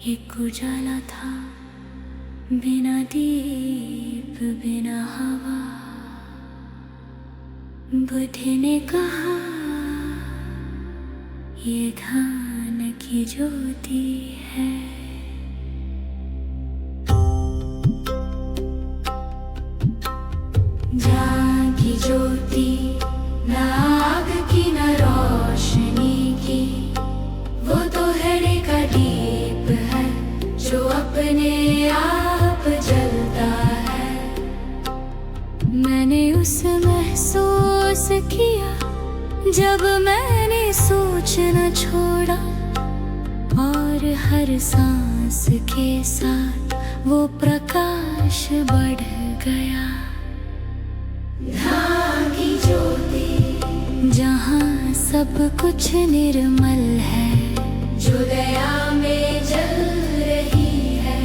एक उजाला था, बिना दीप बिना हवा। बुद्ध ने कहा ये ध्यान की ज्योति है। ध्यान की ज्योति न आग की न रोशनी की, वो तो हृदय का दीप है जो अपने आप जलता है। मैंने उसे महसूस किया जब मैंने सोचना छोड़ा, और हर सांस के साथ वो प्रकाश बढ़ गया। ध्यान की ज्योति जहाँ सब कुछ निर्मल है, जो दया में जल रही है।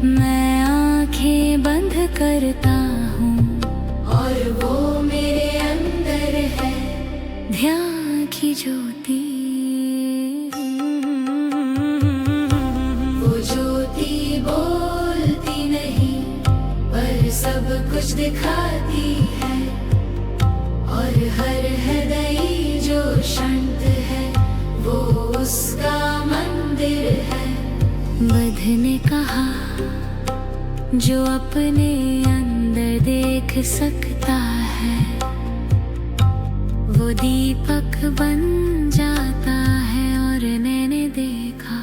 मैं आंखें बंद करता हूँ और वो मेरे अंदर है। ध्यान की ज्योति, वो ज्योति बोलती नहीं पर सब कुछ दिखाती है, और हर हृदय जो शांत है वो उसका मंदिर है। बुद्ध ने कहा जो अपने अंदर देख सकता है वो दीपक बन जाता है। और मैंने देखा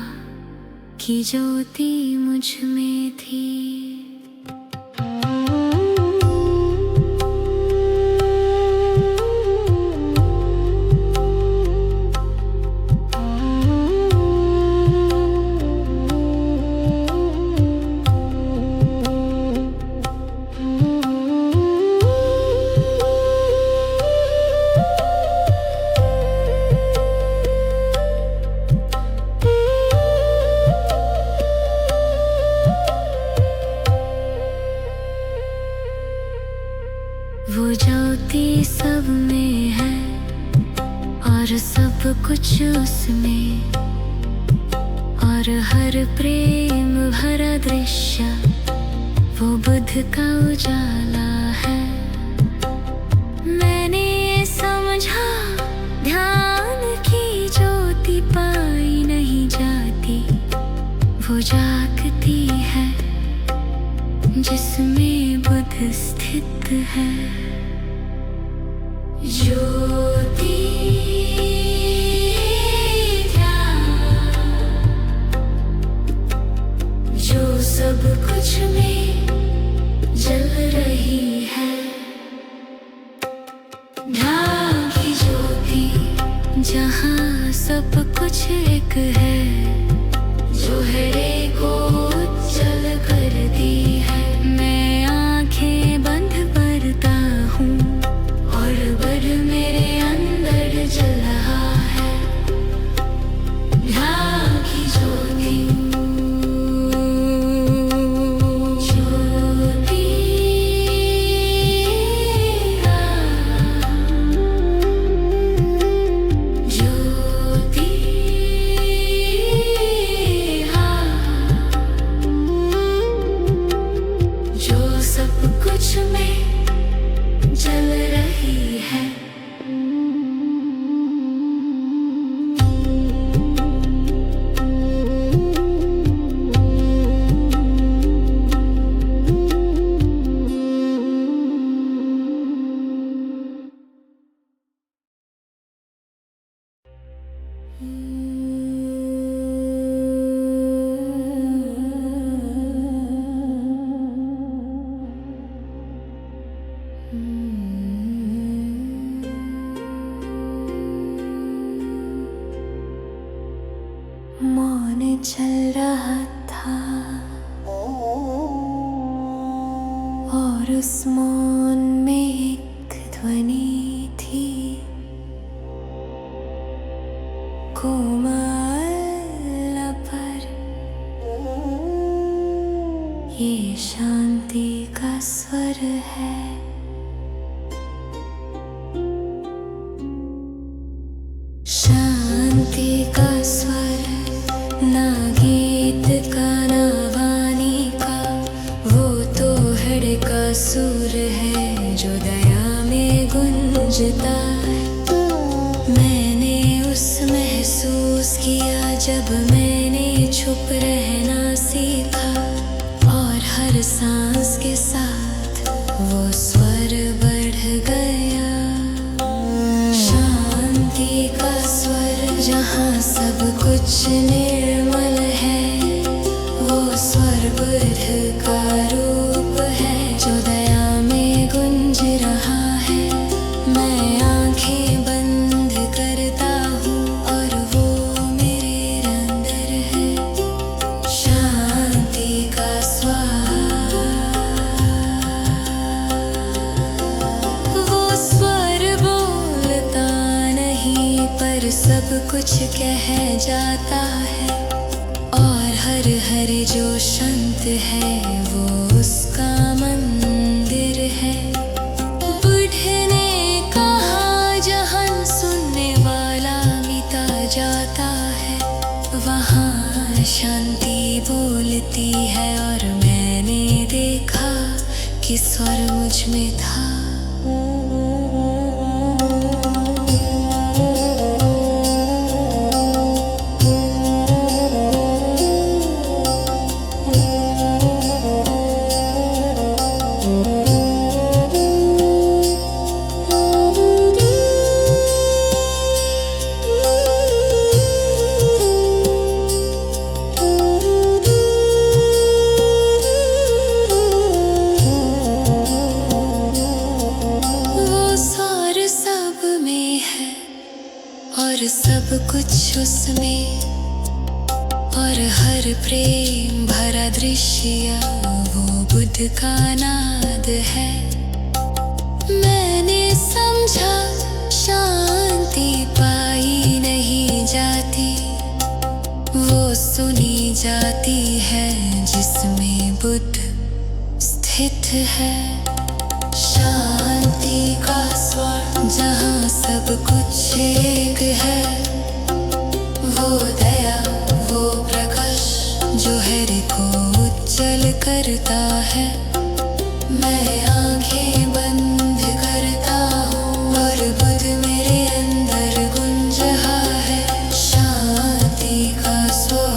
कि ज्योति मुझ में थी। वो ज्योति सब में है और सब कुछ उसमें, और हर प्रेम भरा दृश्य वो बुद्ध का उजाला है। मैंने ये समझा ध्यान की ज्योति पाई नहीं जाती, वो जागती है जिसमें बुद्ध स्थित है। ज्योति ध्यान जो सब कुछ में जल रही है। ध्यान की ज्योति जहाँ सब कुछ एक है, जो हृदय को उज्जवल करती है। मैं आंखें बंद करता हूँ और बुद्ध मेरे अंदर जल रहा है। ध्यान की ज्योति, ज्योति ज्योति जो सब कुछ में जल रही है। मौन चल रहा था और उस मौन में एक ध्वनि थी, कोमल पर ये शांति का स्वर है। शांति का स्वर ना गीत का किया जब मैंने चुप रहना सीखा, और हर सांस के साथ वो स्वर बढ़ गया। शांति का स्वर जहाँ सब कुछ निर्मल है, वो स्वर बुद्ध का रूप है जो दया में गुंज रहा है। मैं आंखें बंद करता हूँ और वो मेरे अंदर है। शांति का स्वर, वो स्वर बोलता नहीं पर सब कुछ कह जाता है, और हर हर जो शांत है वो उसका मंदिर है। बुद्ध ने कहा जहाँ सुनने वाला मिटा जाता है, वहाँ शांति बोलती है। और मैंने देखा कि स्वर मुझ में था। और सब कुछ उसमें, और हर प्रेम भरा दृश्य वो बुद्ध का नाद है। मैंने समझा शांति पाई नहीं जाती, वो सुनी जाती है जिसमें बुद्ध स्थित है। शांति का स्वर जहाँ सब कुछ एक है, वो दया वो प्रकाश जो हर को उज्जवल करता है। मैं आंखें बंद करता हूँ और बुद्ध मेरे अंदर गुंज रहा है। शांति का स्वर,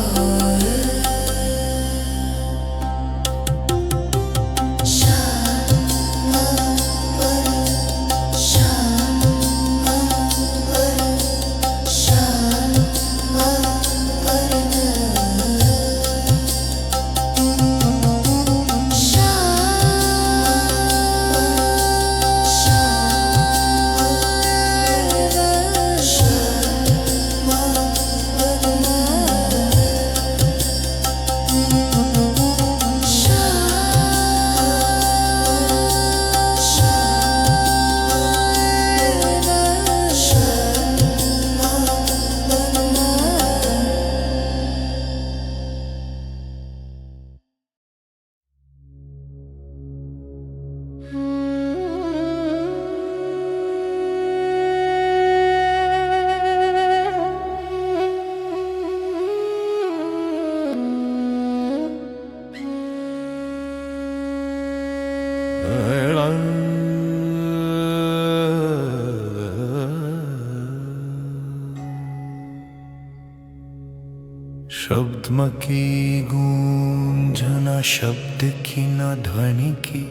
शब्द की गूंज न शब्द की न ध्वनि की,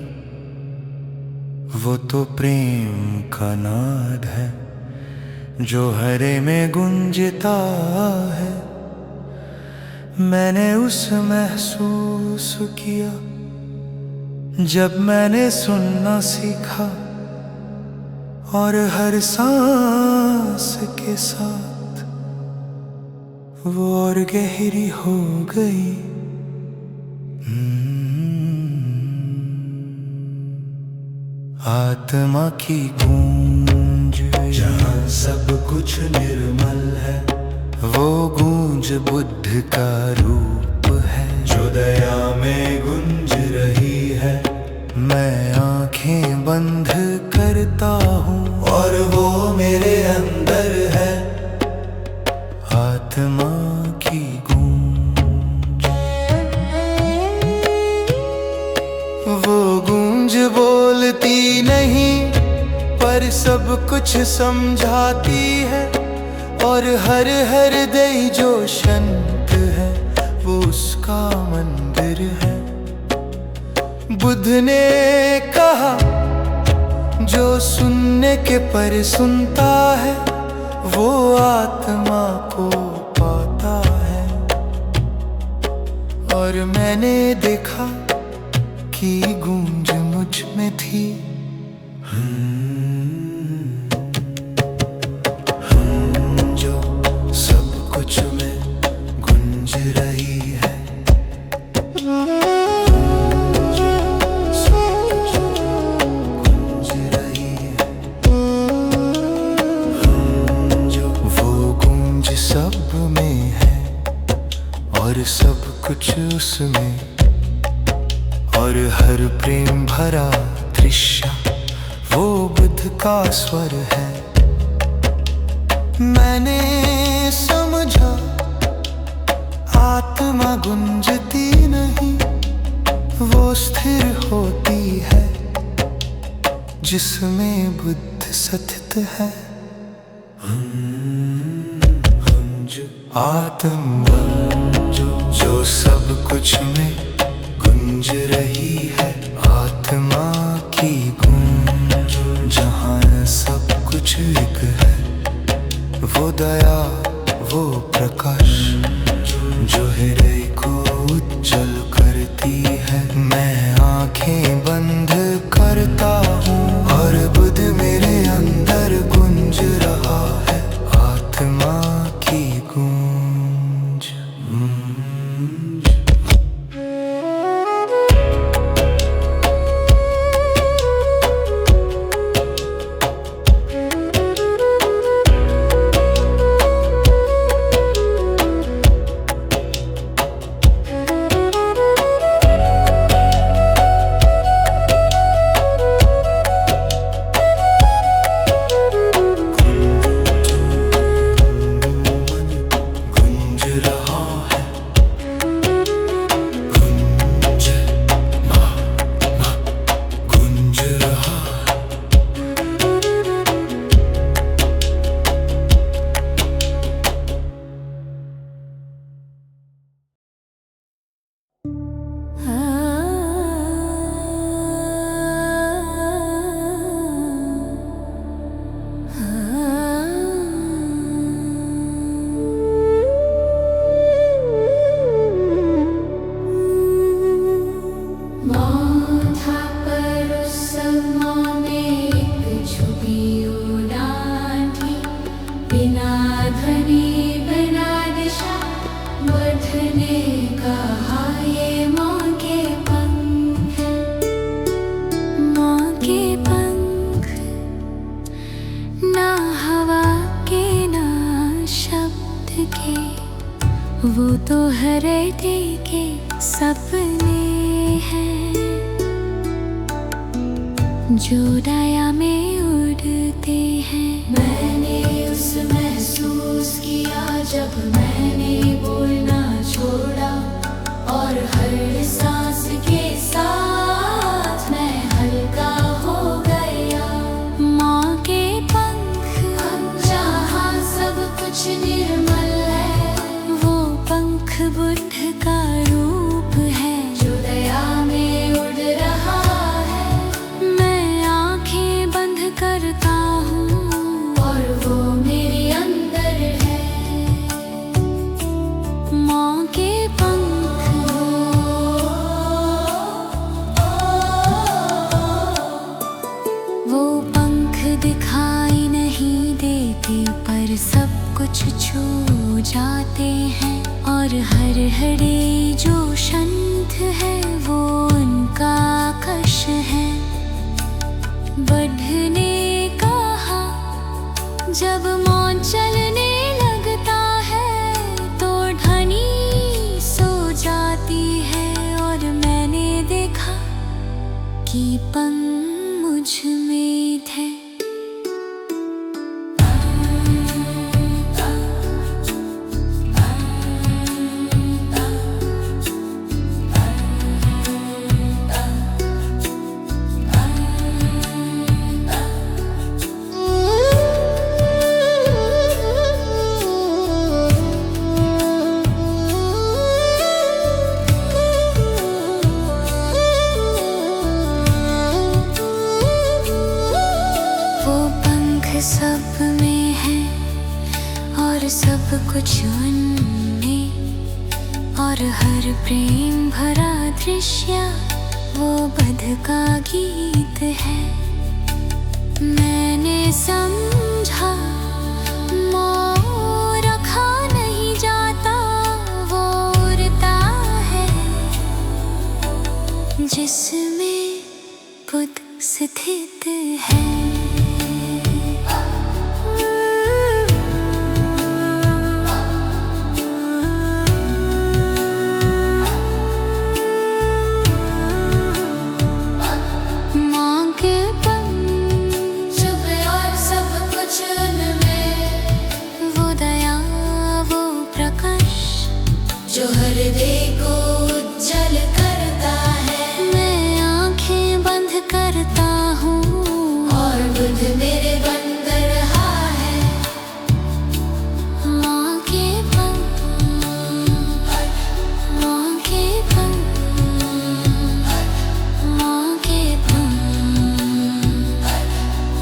वो तो प्रेम का नाद है जो हरे में गुंजता है। मैंने उस महसूस किया जब मैंने सुनना सीखा, और हर सांस के साथ वो और गहरी हो गई। आत्मा की गूंज जहाँ सब कुछ निर्मल है, वो गूंज बुद्ध का रूप है जो दया में गुंज रही है। मैं आंखें बंद करता हूँ और वो मेरे अंदर है। आत्मा की गूंज, वो गूंज बोलती नहीं पर सब कुछ समझाती है, और हर हृदय जो शांत है वो उसका मंदिर है। बुद्ध ने कहा जो सुनने के पर सुनता है वो आत्मा को पाता है। और मैंने देखा कि गूंज मुझ में थी, जो सब कुछ में गूंज रही है। सब में है और सब कुछ उसमें, और हर प्रेम भरा दृश्य वो बुद्ध का स्वर है। मैंने समझा आत्मा गुंजती नहीं, वो स्थिर होती है जिसमें बुद्ध स्थित है। आत्मा जो सब कुछ में गूंज रही है, आत्मा की गूंज जहाँ सब कुछ एक है। वो दया वो प्रकाश जो हृदय को उज्जवल करती है। मैं आंखें बंद करता हूँ और बुद्ध मेरे अंदर गूंज रहा है। आत्मा की गूंज। वो तो हृदय के सपने हैं जो दया में उड़ते हैं। मैंने उस महसूस किया जब मैंने बोलना छोड़ा, और हर सांस के साथ मैं हल्का हो गया। माँ के पंख जहाँ सब कुछ निर्मल है, वो पंख बुद्ध का रूप है जो दया में उड़ रहा है। मैं आंखें बंद करता हूँ और वो मेरे अंदर है। माँ के पंख वो पंख दिखाई नहीं देते पर सब कुछ छू जाते हैं। और हर हरे जो शांत है वो उनका आकाश है। बुद्ध ने कहा जब मौन चलने लगता है तो ध्वनि सो जाती है। और मैंने देखा कि पंख मुझ में थे। और सब कुछ उनमें, और हर प्रेम भरा दृश्य वो बध का गीत है। मैंने समझा मोर रखा नहीं जाता, वो उड़ता है जिसमें बुद्ध स्थित है। जो हृदय को उज्जवल करता है। मैं आंखें बंद करता हूँ और बुद्ध मेरे बन कर रहा है। आंखें बंद, आंखें बंद, आंखें बंद,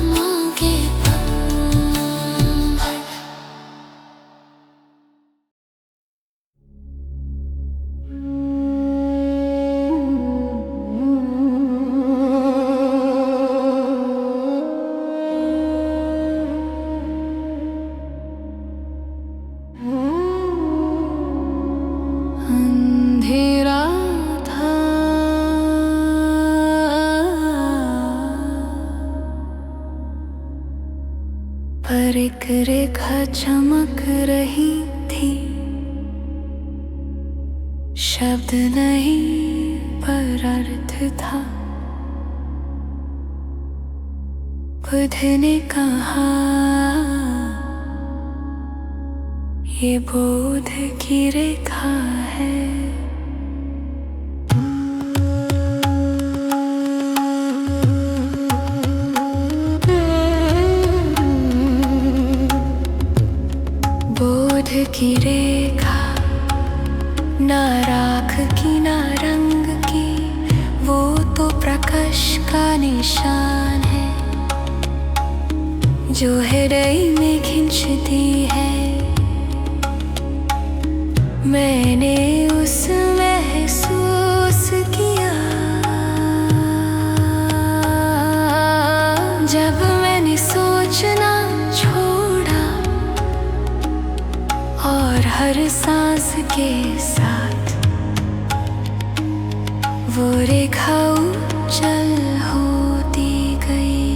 आंखें बंद। अंधेरा था, पर एक रेखा चमक रही थी। शब्द नहीं पर अर्थ था। बुद्ध ने कहा, ये बोध की रेखा है। बोध की रेखा, ना राख की ना रंग की, वो तो प्रकाश का निशान है जो हृदय में खिंचती है। मैंने उस महसूस किया जब मैंने सोचना छोड़ा और हर सांस के साथ वो रेखा उज्जवल होती गई।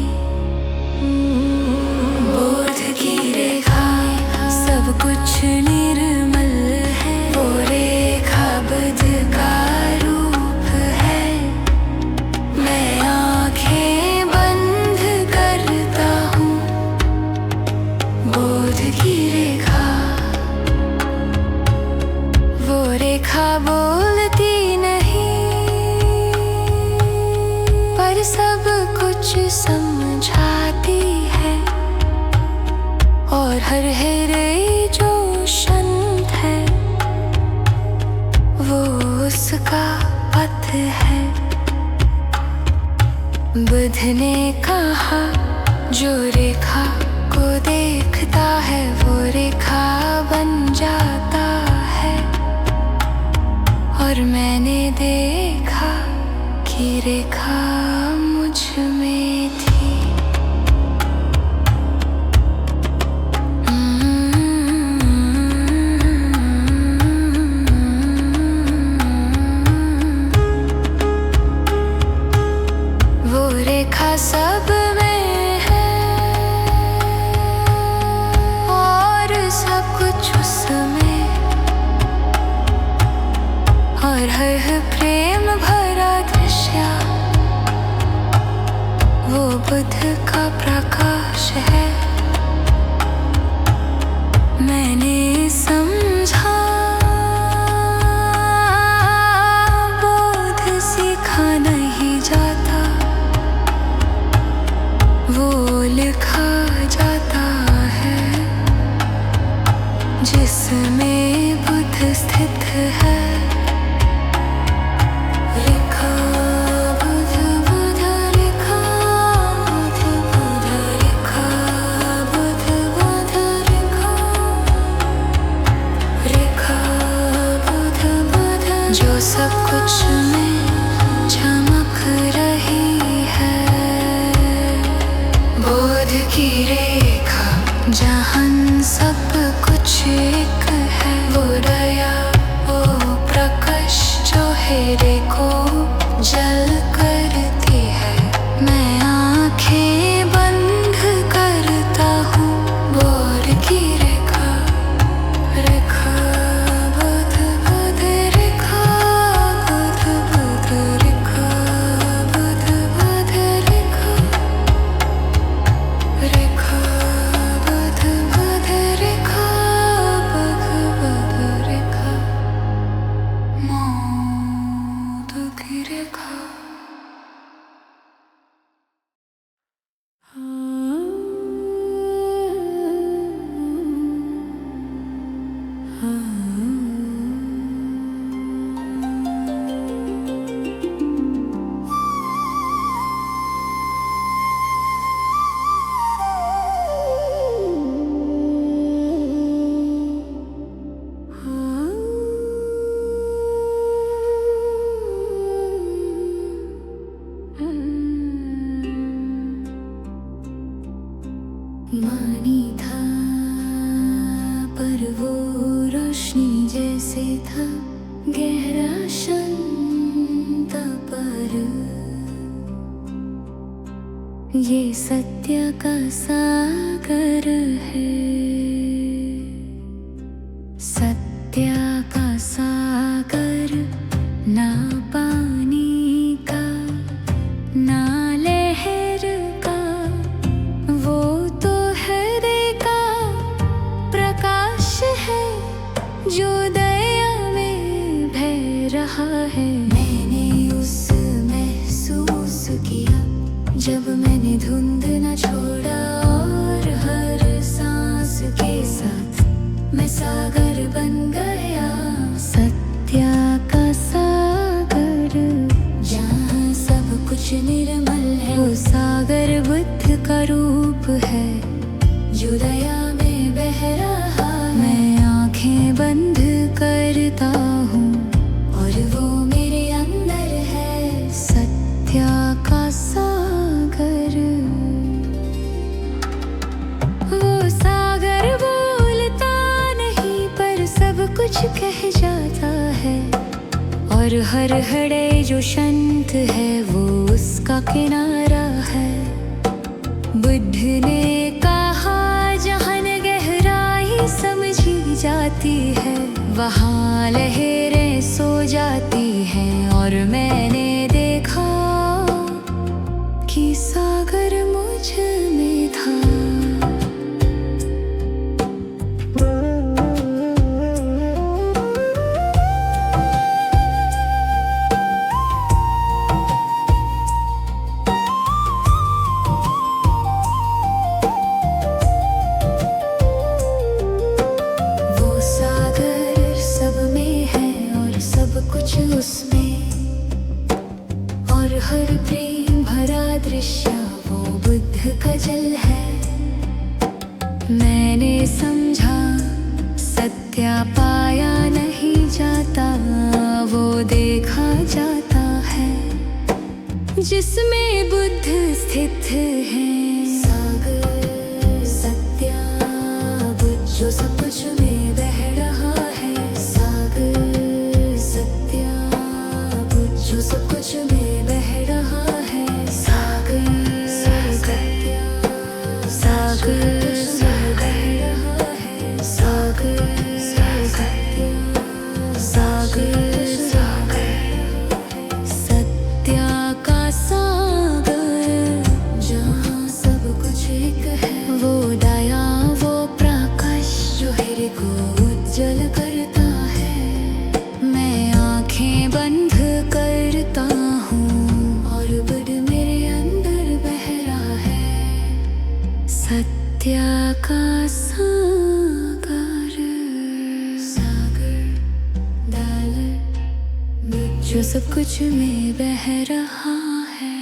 बोध की रेखा सब कुछ निर्मल है। वो रेखा बुद्ध का रूप है। मैं आंखें बंद करता हूँ। बोध की रेखा, वो रेखा बोलती नहीं पर सब कुछ समझाती है। और हर हृदय जो शांत है वो उसका पथ है। बुद्ध ने कहा, जो रेखा को देखता है वो रेखा बन जाता है। और मैंने देखा कि रेखा मुझ में थी। वो रेखा सब में है और सब कुछ उसमें, और हर प्रेम भरा दृश्य वो बुद्ध का प्रकाश है। मैंने समझा बोध सीखा नहीं जाता, वो लिखा जाता है जिसमें बुद्ध स्थित है। लिखा बुद्ध बुद्ध, लिखा बुद्ध बुद्ध, लिखा बुद्ध बुद्ध, लिखा सब कुछ में चमक रही है। बोध की रेखा जहां सब कुछ एक है। वो दया वो प्रकाश जो हेरे को जल करती है। मैं आंखें बंद करता हूँ। बोध की रेखा रेखा बुध बुध रेखा बुध बुध रेखा बुध बुध रेखा रेखा बुध बुध रेखा बुध बुध रेखा मोद की रेखा। मानी था पर वो रोशनी जैसे था गहरा शांत पर। ये सत्य का सागर है। सत्य का सागर ना पानी का ना लहर का। वो तो हृदय का प्रकाश है जो दया में बह रहा है। मैंने उस महसूस किया जब मैंने धुंध न छोड़ा और हर सांस के साथ मैं सागर बन गया। सत्य का सागर जहाँ सब कुछ निर्मल है। वो सागर बुद्ध का रूप है जो दया में बह रहा है। मैं आंखें बंद करता हूँ और वो मेरे अंदर है। सत्य का सागर वो सागर बोलता नहीं पर सब कुछ कह जाता है। और हर हड़े जो शांत है वो उसका किनारा है। बुद्ध ने कहा जहाँ गहराई समझी जाती है वहाँ लहरें सो जाती हैं। और मैंने देखा कि सागर मुझ में था। कुछ उसमें और हर प्रेम भरा दृश्य वो बुद्ध का जल है। मैंने समझा सत्य पाया नहीं जाता वो देखा जाता है जिसमें बुद्ध स्थित है। सागर सत्य बुद्ध जो सब कुछ में बह रहा है। सागर जो सब कुछ में बह रहा है। सागर सत्य सागर बह रहा है। सागर सत्य सागर सत्य का सागर जहाँ सब कुछ एक है। वो दया वो प्रकाश जो हृदय को उज्जवल करता है। मैं आंखें बंद करता हूँ और बुद्ध मेरे अंदर बह रहा है। सत्य का सागर सागर डालर बुद्ध जो सब कुछ में बह रहा है।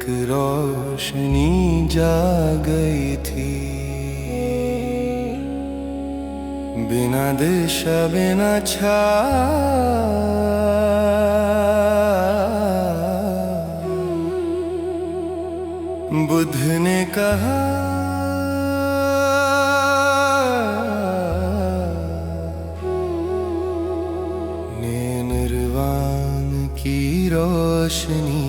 एक रोशनी जा गई थी, बिना दिशा बिना बुद्ध ने कहा निर्वाण की रोशनी।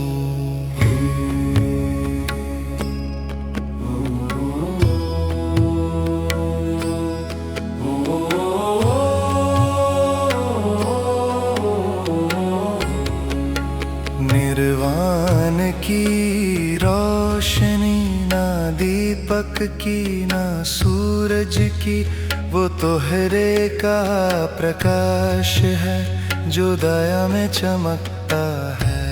निर्वाण की रोशनी, ना दीपक की ना सूरज की, वो तोहरे का प्रकाश है जो दया में चमकता है।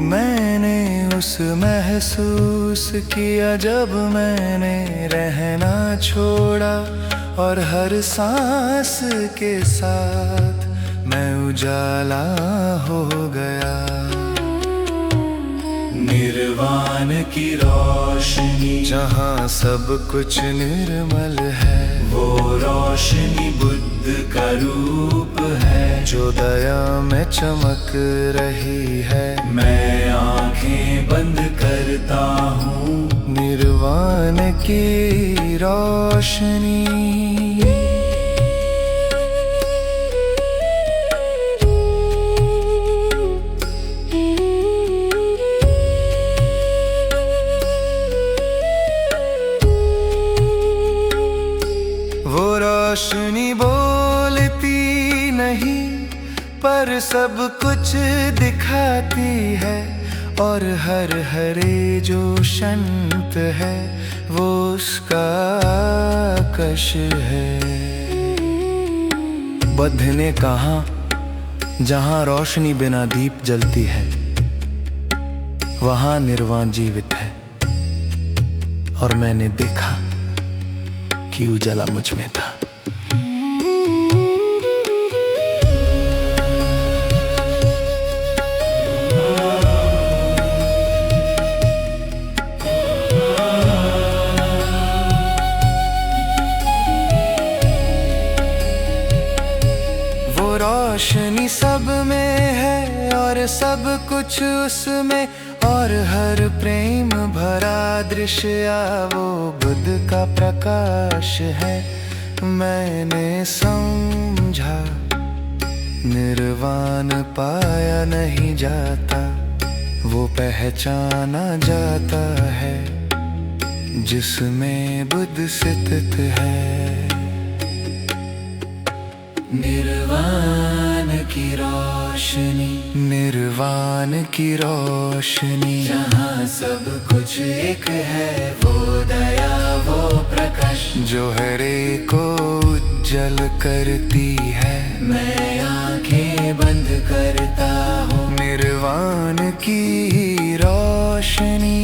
मैंने उस महसूस किया जब मैंने रहना छोड़ा, और हर सांस के साथ मैं उजाला हो गया। निर्वाण की रोशनी, जहाँ सब कुछ निर्मल है, वो रोशनी बुद्ध का रूप है जो दया में चमक रही है। मैं आंखें बंद करता हूँ, निर्वाण की रोशनी। वो रोशनी बोलती नहीं पर सब कुछ दिखाती है, और हर हरे जो शांत है वो उसका आकाश है। बुद्ध ने कहा जहाँ रोशनी बिना दीप जलती है वहाँ निर्वाण जीवित है, और मैंने देखा कि उजाला मुझ में था। वो रोशनी सब में है और सब कुछ उसमें, और हर प्रेम भरा दृश्य वो बुद्ध का प्रकाश है। मैंने समझा निर्वाण पाया नहीं जाता, वो पहचाना जाता है जिसमें बुद्ध स्थित है। निर्वाण की रोशनी, निर्वाण की रोशनी, जहाँ सब कुछ एक है, वो दया वो प्रकाश जो हर एक को उज्जल करती है। मैं आंखें बंद करता हूँ, निर्वाण की रोशनी।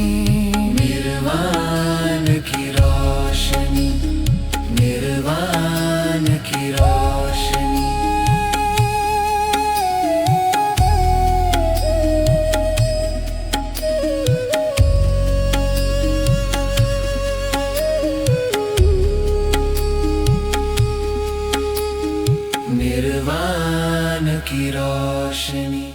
निर्वाण की रोशनी, निर्वाण की रोशनी। निर्वाण की रोशनी।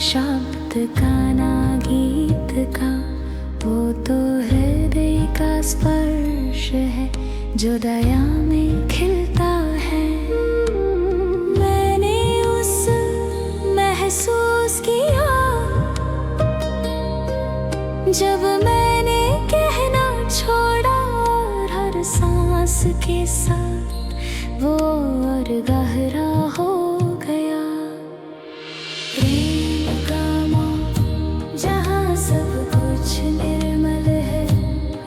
शब्द का ना गीत का, वो तो हृदय का स्पर्श है जो दया में खिलता है। मैंने उस महसूस और गहरा हो गया। प्रेम का मौन जहाँ सब कुछ निर्मल है,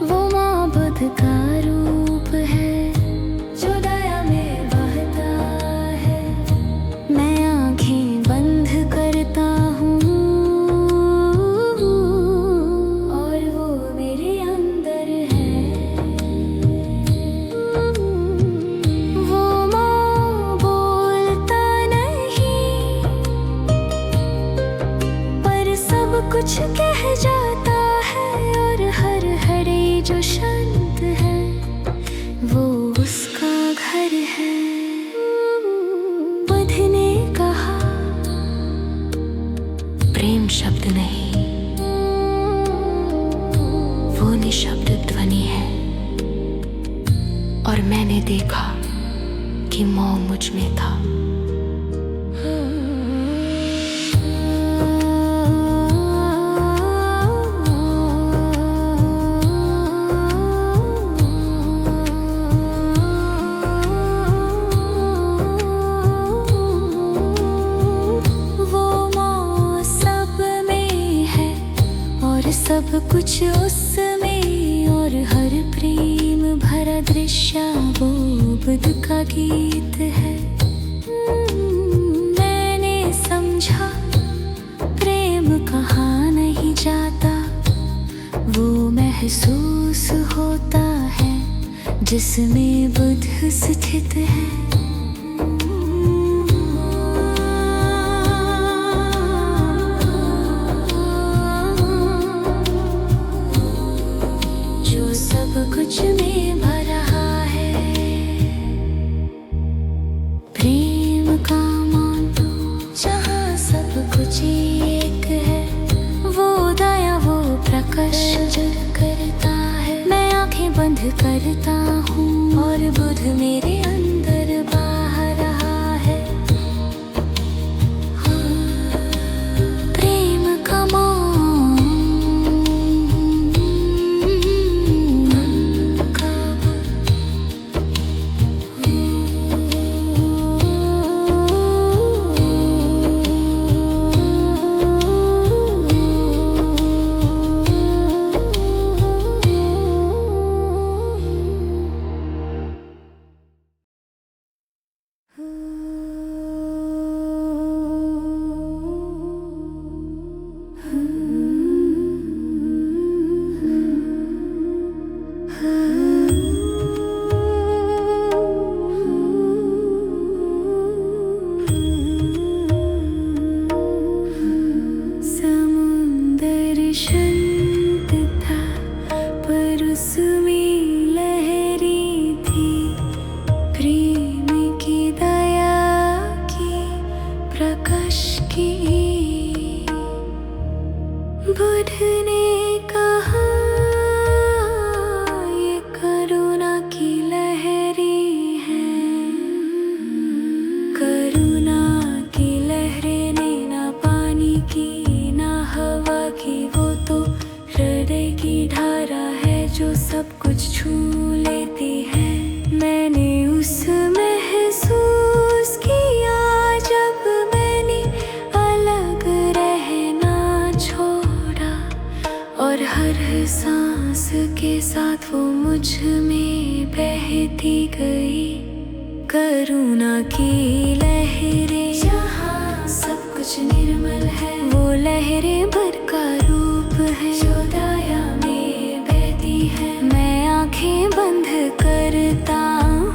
वो माँ बुद्ध का रूप है जो दया में बहता है। मैं आंखें बंद करता हूँ और वो मेरे अंदर है। वो माँ बोलता नहीं पर सब कुछ कह जाता है, और हर हरे जो शांत है वो उसका घर है। बुद्ध ने कहा प्रेम शब्द नहीं, वो निशब्द ध्वनि है। और मैंने देखा कि मौ मुझ में था। सब कुछ उसमें, और हर प्रेम भरा दृश्य वो बुद्ध का गीत है। मैंने समझा प्रेम कहाँ नहीं जाता, वो महसूस होता है जिसमें बुद्ध स्थित है। सब कुछ में भर रहा है प्रेम का मौन, जहाँ सब कुछ एक है। वो दया वो प्रकाश करता है। मैं आंखें बंद करता हूँ और बुद्ध मेरे अंदर बह रहा है। प्रेम का बुद्ध ने कहा ये करुणा की लहरें हैं। करुणा की लहरें ने ना पानी की ना हवा की, वो तो हृदय की धारा है जो सब कुछ छू लेती है। मैंने उस महसूस किया जब मैंने अलग रहना छोड़ा, और हर सांस के साथ वो मुझ में बहती गई। करुणा की लहरें जहाँ सब कुछ निर्मल है, वो लहरें बर का रूप है जो दया में बहती है। मैं आंखें बंद करता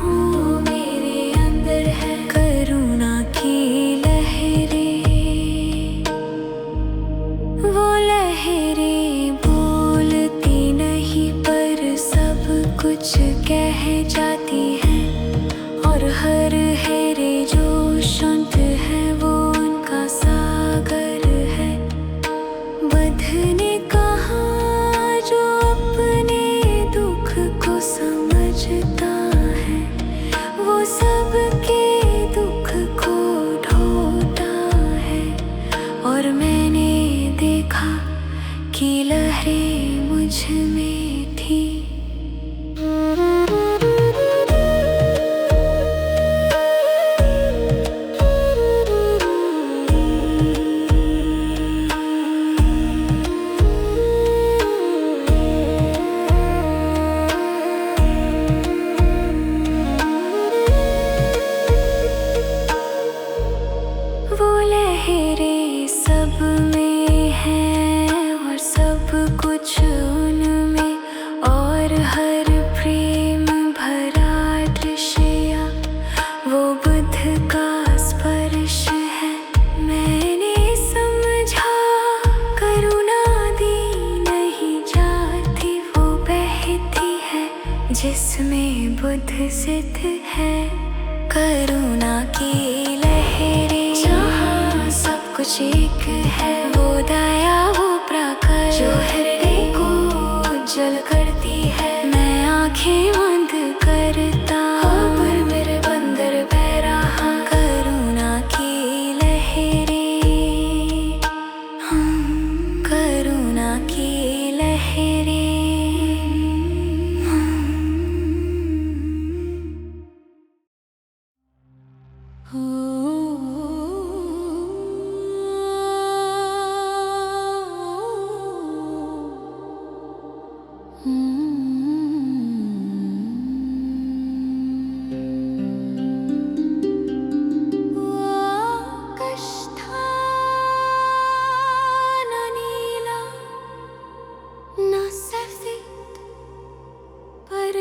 हूँ, मेरे अंदर है करुणा की लहरें। वो लहरें बोलती नहीं पर सब कुछ कह जाती है, और हर हेरे जो शांत है वो उनका सागर है। विकसित है करुणा की लहरें। जहाँ सब कुछ एक है, वो दया वो प्रकाश जो हृदय को उज्जवल करती है। मैं आंखें बंद करता पर मेरे बंदर बह रहा। करुणा की लहरें, करुणा की लहरें।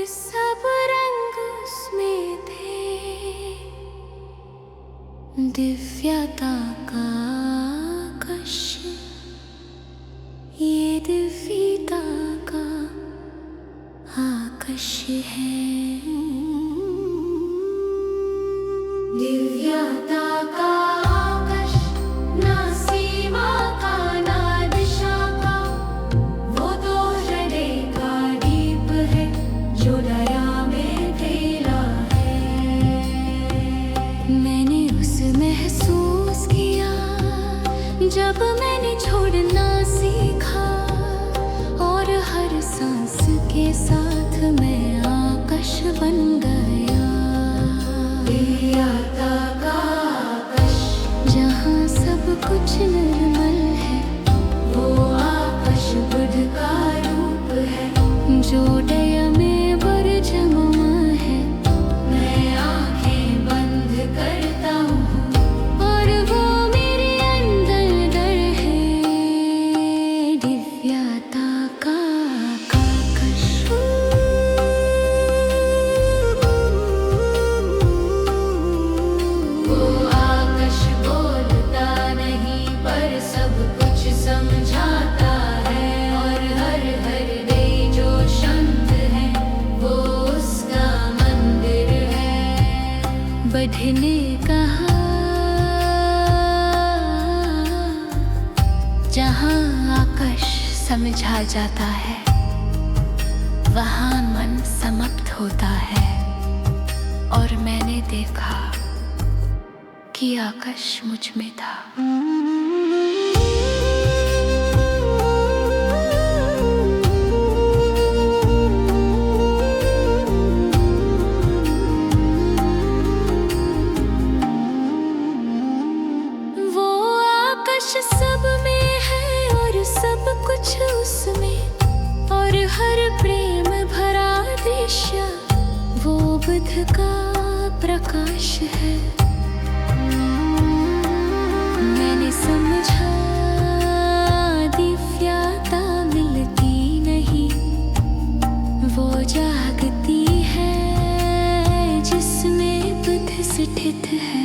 सब रंग उसमें थे, दिव्यता का आकाश, ये दिव्यता का आकाश है। दिव्यता का आकाश, ना सीमा का ना दिशा का, वो तो हृदय का दीप है जो दया में फैला है। मैंने उसे महसूस किया जब मैंने छोड़ना सीखा, और हर सांस के साथ मैं आकाश बन गया। दिव्यता का आकाश, जहाँ सब कुछ निर्मल है, वो आकाश बुद्ध का रूप है जो दया में बरजमा है। मैं आंखें बंद करता हूँ और वो मेरे अंदर डर है। दिव्यता का आकाश, वो आकाश बोलता नहीं पर सब कुछ समझाता है। और हर हृदय जो शांत है, वो उसका मंदिर है। बुद्ध ने कहा, जहाँ आकाश समझा जाता है, वहाँ मन समाप्त होता है। और मैंने देखा कि आकाश मुझ में था। वो आकाश सब में है और सब कुछ उसमें, और हर प्रेम भरा दृश्य वो बुद्ध का प्रकाश है। मैंने समझा दिव्यता मिलती नहीं, वो जागती है जिसमें बुद्ध स्थित है।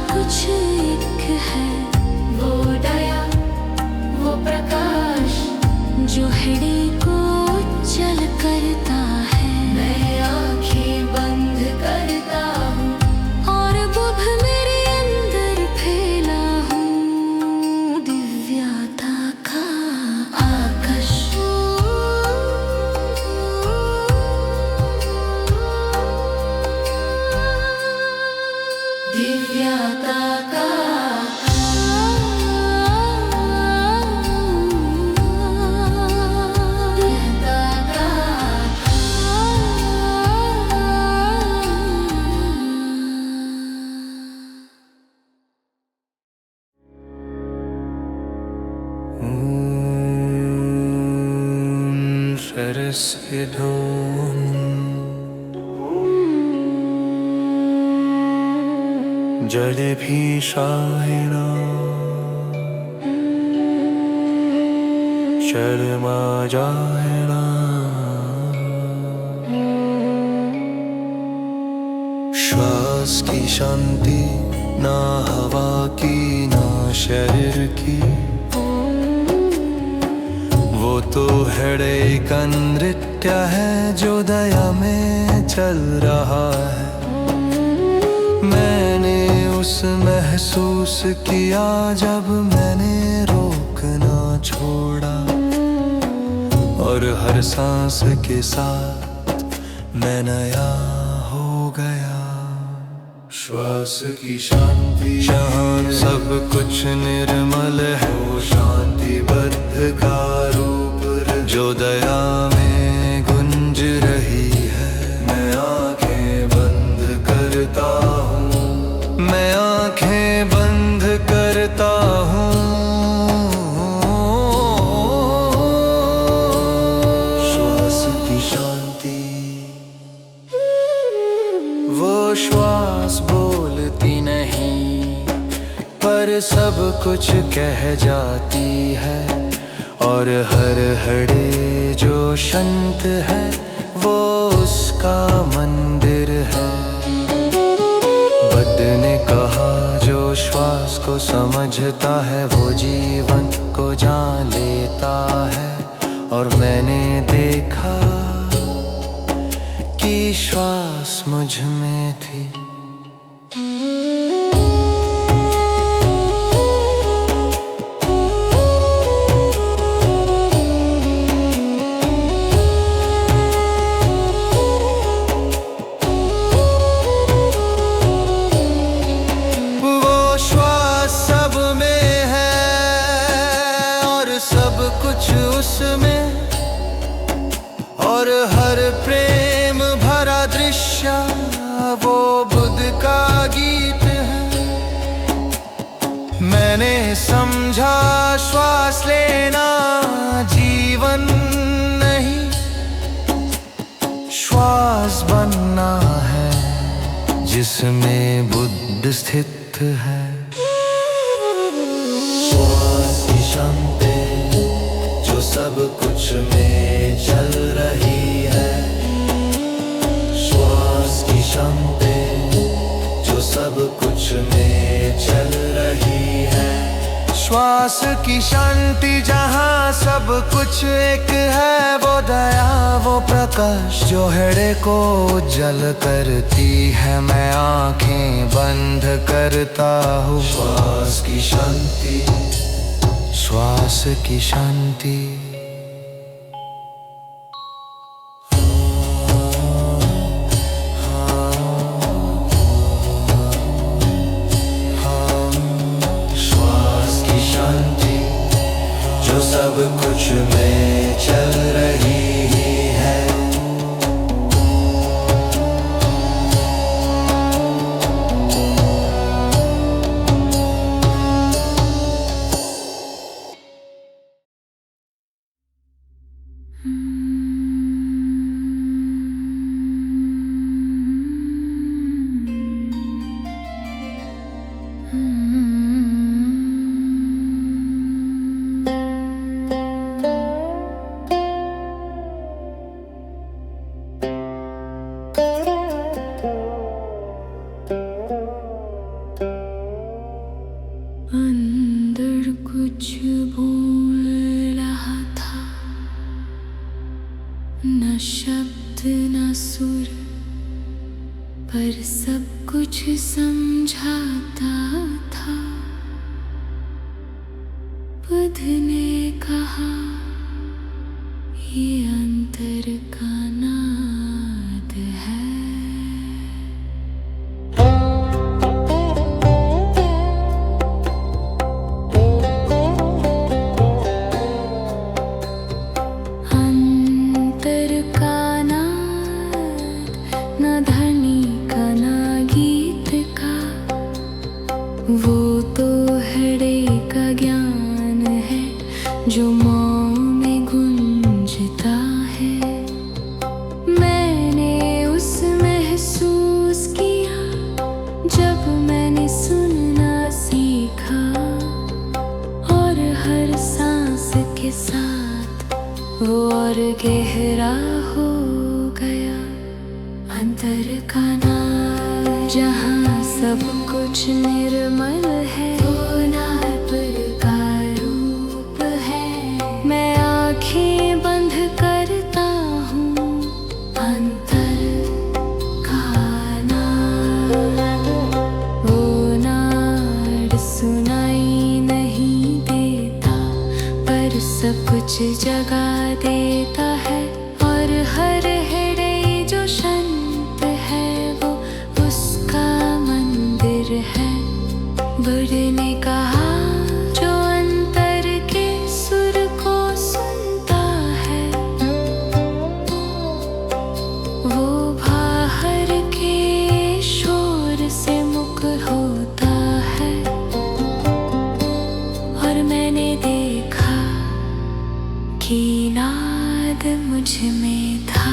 कुछ एक है, वो दया वो प्रकाश जो हृदय को उज्जवल करता है। मैं आंखें बंद करता हूँ और बुद्ध मेरे अंदर फैला हूँ। दिव्यता का आकाश, दिव्यता का सरस्वधूम जलभिषायणा शर्मा जाए ना। श्वास की शांति ना हवा की ना शरीर की, वो तो हृदय का नृत्य है जो दया में चल रहा है। मैंने उस महसूस किया जब मैंने रोकना छोड़ा, और हर सांस के साथ मैं नया हो गया। श्वास की शांति जहाँ सब कुछ निर्मल है, वो शांति बद्ध का रूप जो दया में गुंज रही है। मैं आंखें बंद करता हूँ, मैं आंखें बंद करता हूँ। श्वास की शांति, वो श्वास बोलती नहीं पर सब कुछ कह जाती है, और हर हड़े जो शांत है वो उसका मंदिर है। बुद्ध ने कहा जो श्वास को समझता है वो जीवन को जान लेता है, और मैंने देखा कि श्वास मुझ में थी। सब कुछ उसमें, और हर प्रेम भरा दृश्य वो बुद्ध का गीत है। मैंने समझा श्वास लेना जीवन नहीं, श्वास बनना है जिसमें बुद्ध स्थित है। श्वास की शांति जो सब कुछ में चल रही है, श्वास की शांति जो सब कुछ में चल रही है। श्वास की शांति जहाँ सब कुछ एक है, वो दया वो प्रकाश जो हृदय को उज्जवल करती है। मैं आंखें बंद करता हूँ, श्वास की शांति, श्वास की शांति। श्वास की शांति जो सब कुछ में चल रही है। अंदर कुछ बोल रहा था, न शब्द न सुर, पर सब कुछ समझाता था। बुद्ध ने कहा ये अंतर का नाद है। वो तो हृदय का ज्ञान है जो मौन में गूंजता है। मैंने उस महसूस किया जब मैंने सुनना सीखा, और हर सांस के साथ वो और गहरा हो गया। अंतर का नाद जहाँ सब कुछ निर्मल है, वो नाद का रूप है। मैं आँखें बंद करता हूँ अंतर का नाद। वो नाद सुनाई नहीं देता पर सब कुछ जगा देता है। और हर हृदय जो शांत है वो उसका मंदिर है। बुढ़े ने कहा जो अंतर के सुर को सुनता है, वो बाहर के शोर से मुक्त होता है। और मैंने देखा कि नाद मुझ में था।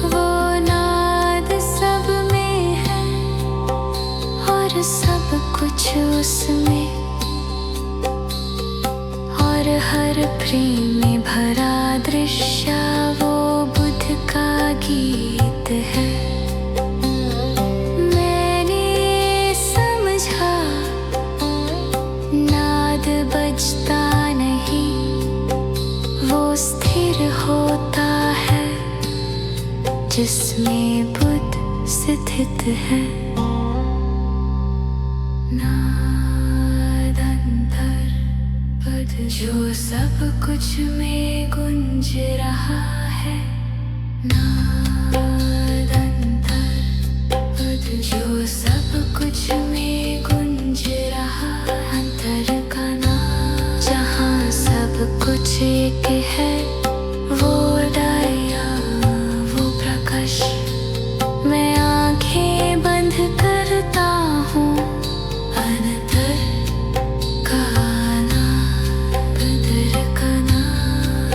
वो नाद सब में है और सब कुछ उसमें। और हर प्रेम में भरा दृश्य वो बुद्ध का गीत है। मैंने समझा नाद बजता नहीं, वो स्थिर होता है जिसमें बुद्ध स्थित है। नाद अंतर पद जो सब कुछ में गुंज रहा है। नाद अंतर पद जो सब कुछ में गुंज रहा। अंतर का नाद जहाँ सब कुछ एक है, वो दया वो प्रकाश। मैं आँखें बंद करता हूँ अंतर का नाद, अंतर का नाद।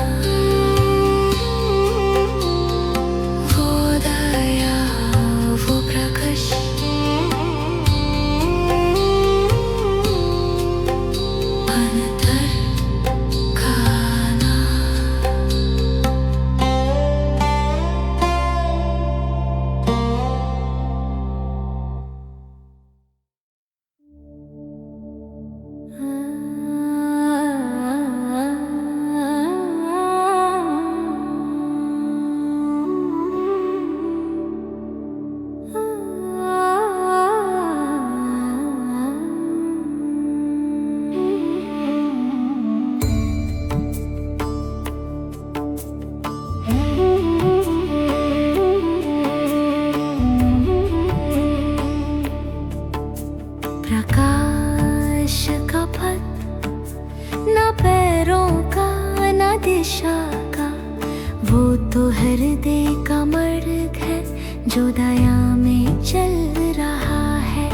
वो दया वो प्रकाश, अंतर का नाद। प्रकाश का पथ, ना पैरों का ना दिशा का, वो तो हृदय का मर्ग है जो दया में चल रहा है।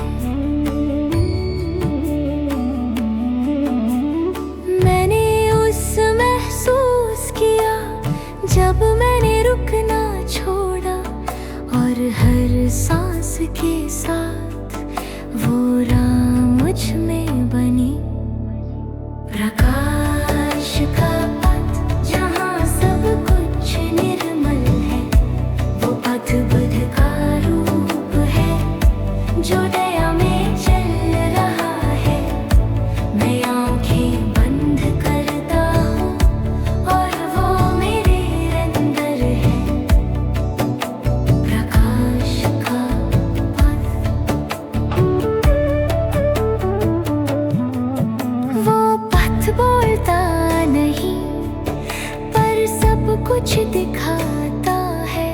मैंने उस महसूस किया जब मैंने रुकना छोड़ा, और हर सांस के साथ वो राह मुझ में बनी। प्रकाश का पथ जहाँ सब कुछ निर्मल है, वो पथ बुद्ध का रूप है जो दया में चल रहा है। मैं आँखें बंद करता हूँ और वो मेरे अंदर है। प्रकाश का पथ, वो पथ बोलता नहीं पर सब कुछ दिखाता है।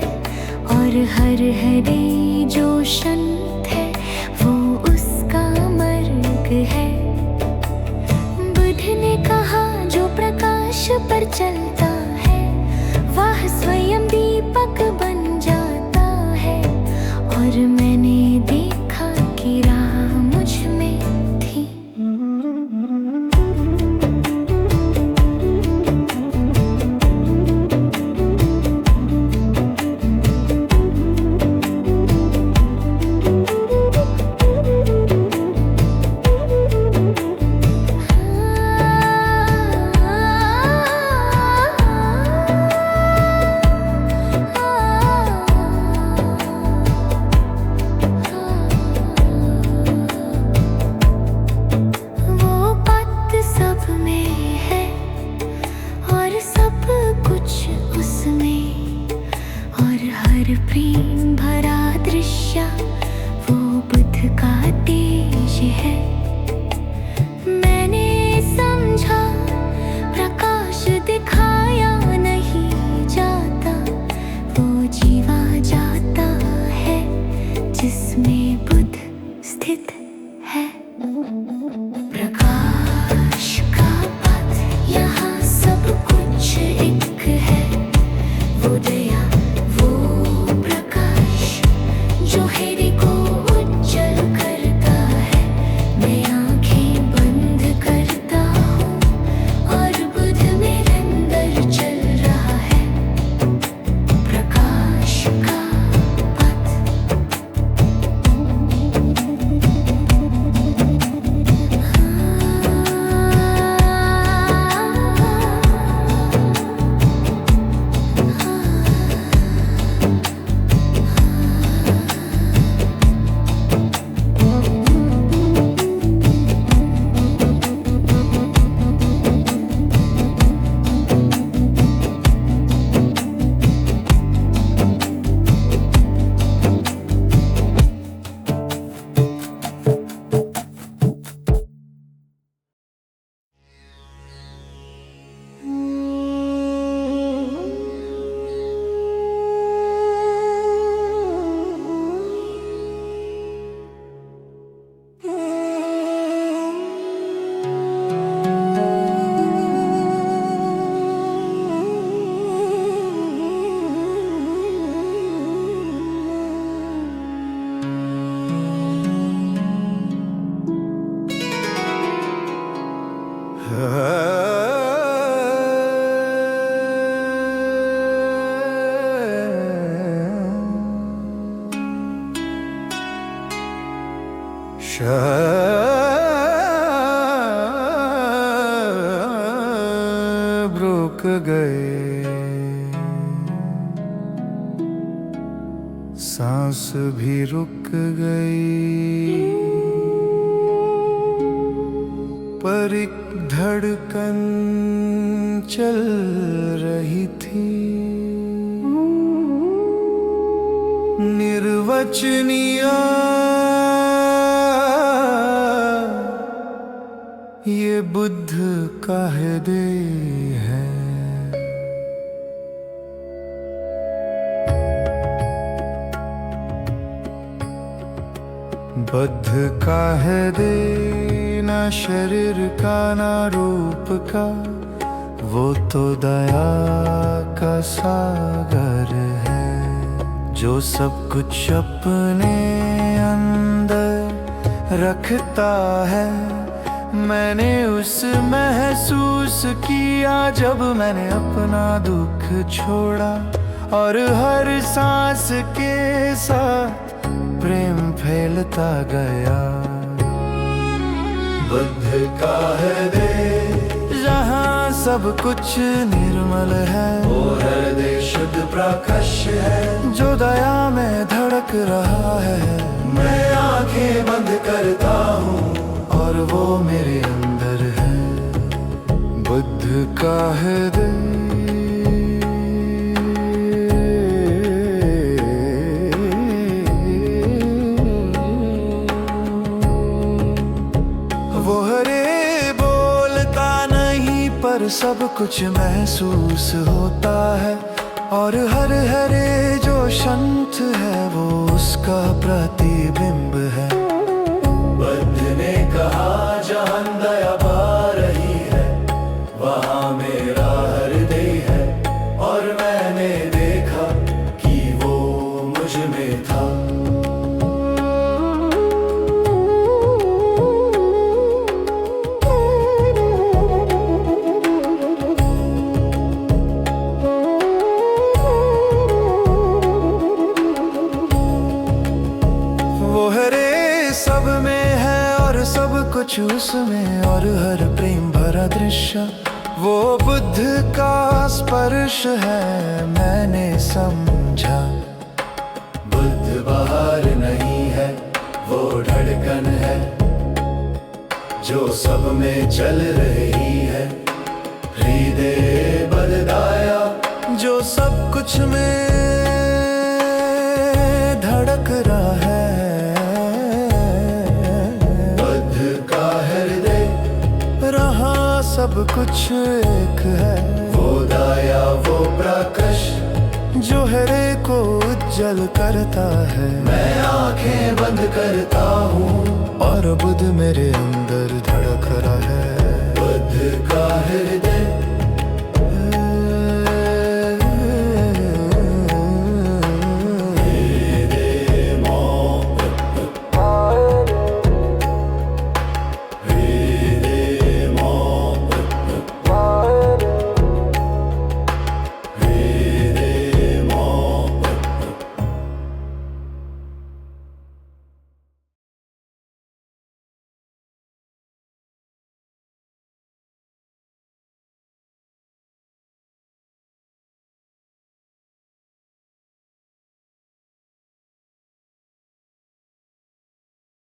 और हर हृदय जो शांत है वो उसका मार्ग है। बुद्ध ने कहा जो प्रकाश पर चलता है वह स्वयं दीपक बन जाता है। और मैंने देखा कि राह मुझ में थी। प्रेम भरा दृश्य वो बुद्ध का देश है। मैंने समझा प्रकाश दिखाया नहीं जाता, वो जीवा जाता है जिसमें बुद्ध स्थित है। प्रकाश का पथ यहाँ सब कुछ एक है, वो दया वो प्रकाश जो हृदय को उज्जवल करता है। मैं आंखें बंद करता हूँ और बुद्ध मेरे अंदर चल रहा है। प्रकाश का शब रुक गए, सांस भी रुक गई, पर एक धड़कन चल रही थी निर्वचनीय। ये बुद्ध का हृदय है। बुद्ध का हृदय ना शरीर का ना रूप का, वो तो दया का सागर है, जो सब कुछ अपने अंदर रखता है। मैंने उस महसूस किया जब मैंने अपना दुख छोड़ा, और हर सांस के साथ प्रेम फैलता गया। बुद्ध का हृदय जहाँ सब कुछ निर्मल है, वो हृदय शुद्ध प्रकाश है जो दया में धड़क रहा है। मैं आंखें बंद करता हूँ और वो मेरे अंदर है। बुद्ध का हृदय वो हरे बोलता नहीं पर सब कुछ महसूस होता है, और हर हरे जो संत है वो उसका प्रतिबिंब है। बुद्ध ने कहा जहाँ दया बह रही है वहाँ मेरा हृदय है, और मैंने देखा कि वो मुझ में था। वो हरे सब में है और सब कुछ उसमें, और हर प्रेम भरा दृश्य वो बुद्ध का स्पर्श है। मैंने समझा बुद्ध बाहर नहीं है, वो धड़कन है जो सब में चल रही है। हृदय बददाया जो सब कुछ में सब कुछ एक है। वो दाया वो प्राकश जो हरे को उज्जवल करता है। मैं आंखें बंद करता हूँ और बुद्ध मेरे अंदर धड़क रहा है। बुद्ध का हृदय